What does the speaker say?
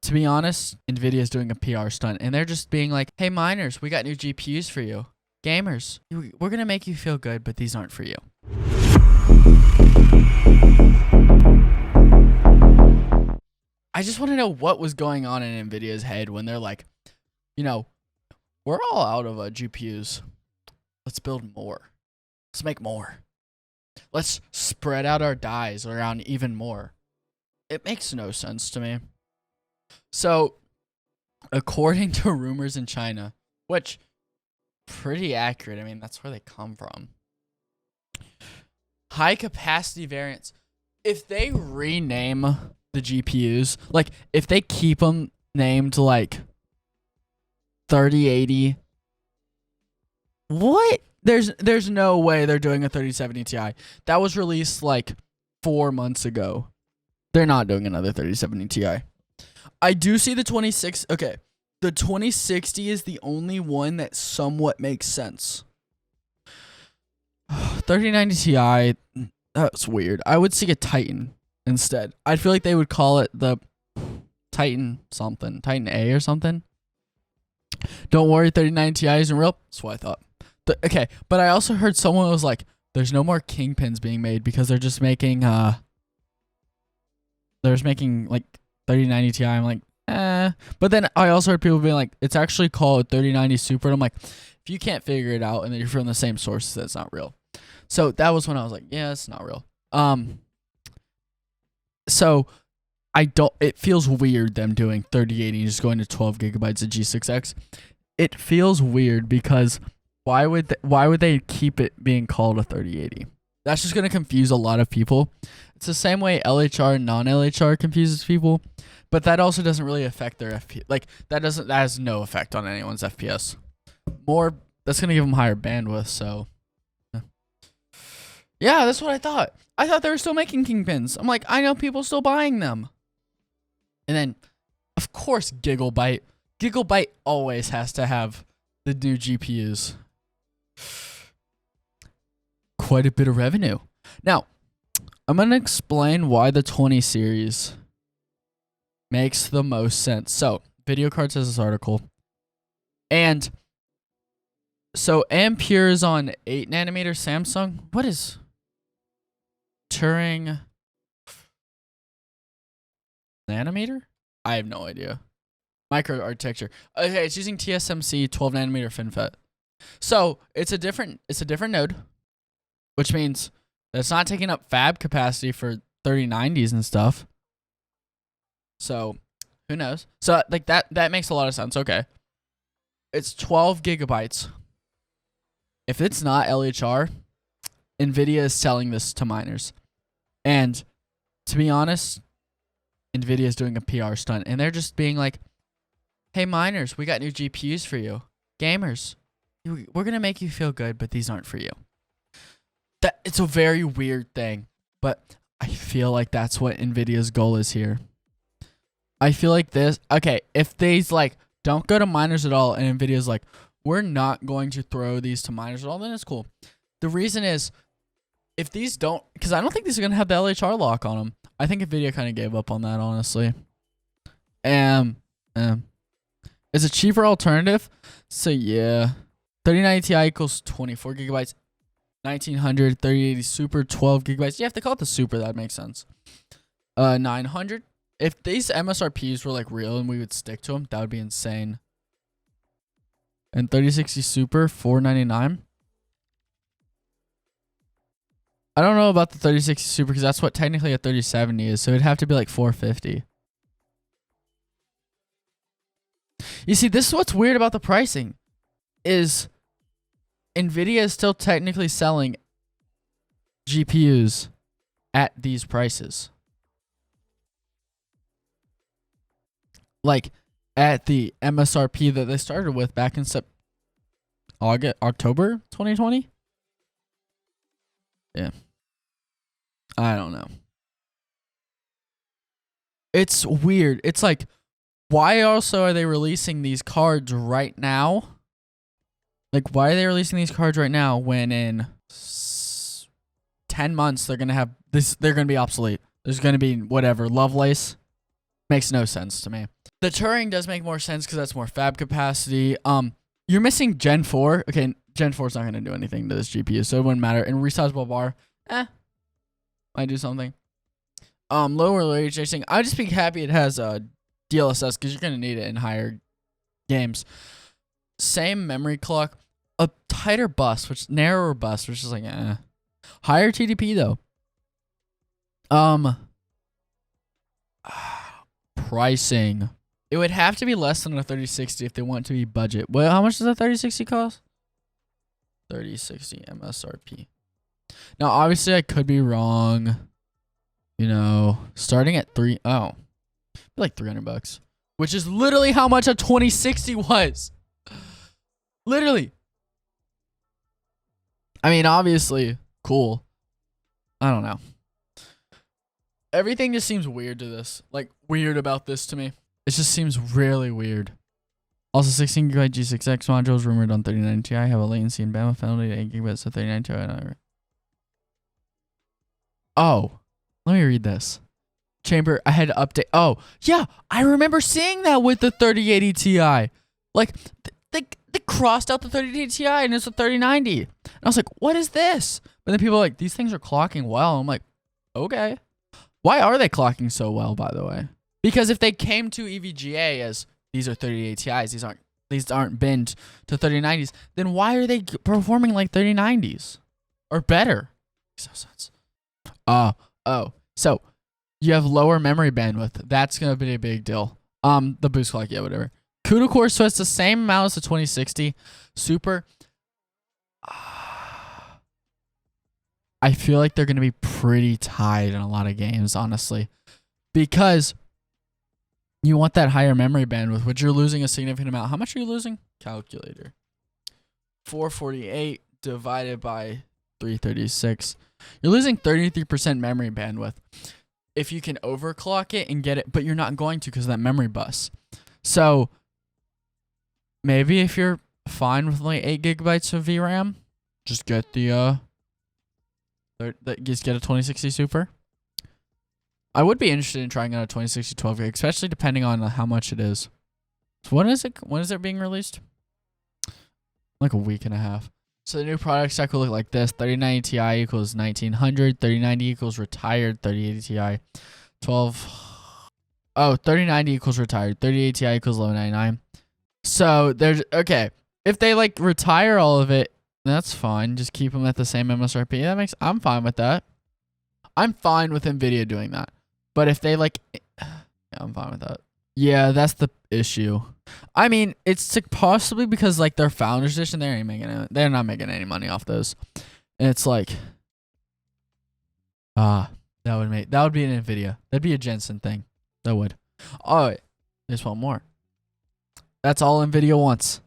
To be honest, nvidia is doing a PR stunt, and they're just being like, hey miners, we got new GPUs for you. Gamers, we're gonna make you feel good, but these aren't for you. I just want to know what was going on in nvidia's head when they're like, we're all out of GPUs. Let's build more. Let's make more. Let's spread out our dies around even more. It makes no sense to me. So, according to rumors in China, which pretty accurate. I mean, that's where they come from. High capacity variants. If they rename the GPUs, like if they keep them named like 3080, what? There's no way they're doing a 3070 Ti. That was released like 4 months ago. They're not doing another 3070 Ti. I do see the 26. Okay, the 2060 is the only one that somewhat makes sense. 3090 Ti, that's weird. I would see a Titan instead. I feel like they would call it the Titan something, Titan A or something. Don't worry, 3090 Ti isn't real. That's what I thought. Okay, but I also heard someone was like, there's no more Kingpins being made because they're just making like 3090 Ti. I'm like, But then I also heard people being like, it's actually called 3090 Super. And I'm like, if you can't figure it out and then you're from the same sources, that's not real. So that was when I was like, yeah, it's not real. So it feels weird them doing 3080 and just going to 12 gigabytes of G6X. It feels weird because why would they keep it being called a 3080? That's just going to confuse a lot of people. It's the same way LHR and non-LHR confuses people, but that also doesn't really affect their FPS. Like that has no effect on anyone's FPS. That's going to give them higher bandwidth, so yeah, that's what I thought. I thought they were still making Kingpins. I'm like, I know people still buying them. And then, of course, Gigabyte. Gigabyte always has to have the new GPUs. Quite a bit of revenue. Now, I'm going to explain why the 20 series makes the most sense. So, Video Card says this article. And so, Ampere is on 8 nanometer Samsung. What is Turing nanometer? I have no idea. Microarchitecture. Okay, it's using TSMC 12 nanometer FinFET. So it's a different node, which means that it's not taking up fab capacity for 3090s and stuff. So who knows? So like that makes a lot of sense. Okay, it's 12 gigabytes. If it's not LHR, nvidia is selling this to miners, and to be honest, nvidia is doing a PR stunt, and they're just being like, hey miners, we got new GPUs for you. Gamers, we're gonna make you feel good, but these aren't for you. It's a very weird thing, but I feel like that's what nvidia's goal is here. I feel like this. Okay, if they's like don't go to miners at all, and nvidia's like, we're not going to throw these to miners at all, then it's cool. The reason is, if these don't, because I don't think these are gonna have the LHR lock on them. I think nvidia kind of gave up on that, honestly. It's a cheaper alternative, so yeah. 3090 Ti equals 24 gigabytes. 1900 3080 Super 12 gigabytes. You have to call it the Super. That makes sense. 900. If these MSRPs were like real and we would stick to them, that would be insane. And 3060 Super 499. I don't know about the 3060 Super because that's what technically a 3070 is, so it'd have to be like 450. You see, this is what's weird about the pricing, is nvidia is still technically selling GPUs at these prices. Like at the MSRP that they started with back in October 2020. Yeah. I don't know. It's weird. It's like, why also are they releasing these cards right now? Like, why are they releasing these cards right now when in 10 months they're going to have this? They're going to be obsolete. There's going to be whatever, Lovelace. Makes no sense to me. The Turing does make more sense because that's more fab capacity. You're missing Gen 4. Okay, Gen 4 is not going to do anything to this GPU, so it wouldn't matter. And resizable bar, might do something. Lower ray tracing. I'd just be happy it has DLSS because you're going to need it in higher games. Same memory clock. A tighter bus, narrower bus, which is like, Higher TDP, though. Pricing. It would have to be less than a 3060 if they want to be budget. Well, how much does a 3060 cost? 3060 MSRP. Now, obviously, I could be wrong. You know, starting at like $300, which is literally how much a 2060 was. Literally. I mean, obviously, cool. I don't know. Everything just seems weird to this. Like, weird about this to me. It just seems really weird. Also, 16GB G6X modules rumored on 3090 Ti have a latency and bandwidth penalty to 8GB to 3090 Ti. Oh, let me read this. Chamber, I had to update. Oh, yeah, I remember seeing that with the 3080 Ti. Like, they crossed out the 3080 Ti and it's a 3090. And I was like, what is this? But then people are like, these things are clocking well. I'm like, okay. Why are they clocking so well, by the way? Because if they came to EVGA as these are 3080 Ti's, these aren't binned to 3090s, then why are they performing like 3090s or better? Makes no sense. So you have lower memory bandwidth. That's gonna be a big deal. The boost clock, yeah, whatever. CUDA core, so it's the same amount as the 2060 Super. I feel like they're gonna be pretty tied in a lot of games, honestly, because you want that higher memory bandwidth, which you're losing a significant amount. How much are you losing? Calculator. 448 divided by 336. You're losing 33% memory bandwidth. If you can overclock it and get it, but you're not going to because of that memory bus. So maybe if you're fine with like 8GB of VRAM, just get the just get a 2060 Super. I would be interested in trying out a 2060 12GB, especially depending on how much it is. So when is it being released? Like a week and a half. So the new product stack will look like this. 3090 Ti equals 1900. 3090 equals retired. 3080 Ti 3090 equals retired. 3080 Ti equals 1199. So there's, okay. If they like retire all of it, that's fine. Just keep them at the same MSRP. I'm fine with that. I'm fine with nvidia doing that. But if they like, yeah, I'm fine with that. Yeah, that's the issue. I mean, it's possibly because like their founders edition, they're not making any money off those. And it's like, that would be an nvidia. That'd be a Jensen thing. That would. Oh, wait, there's one more. That's all nvidia wants.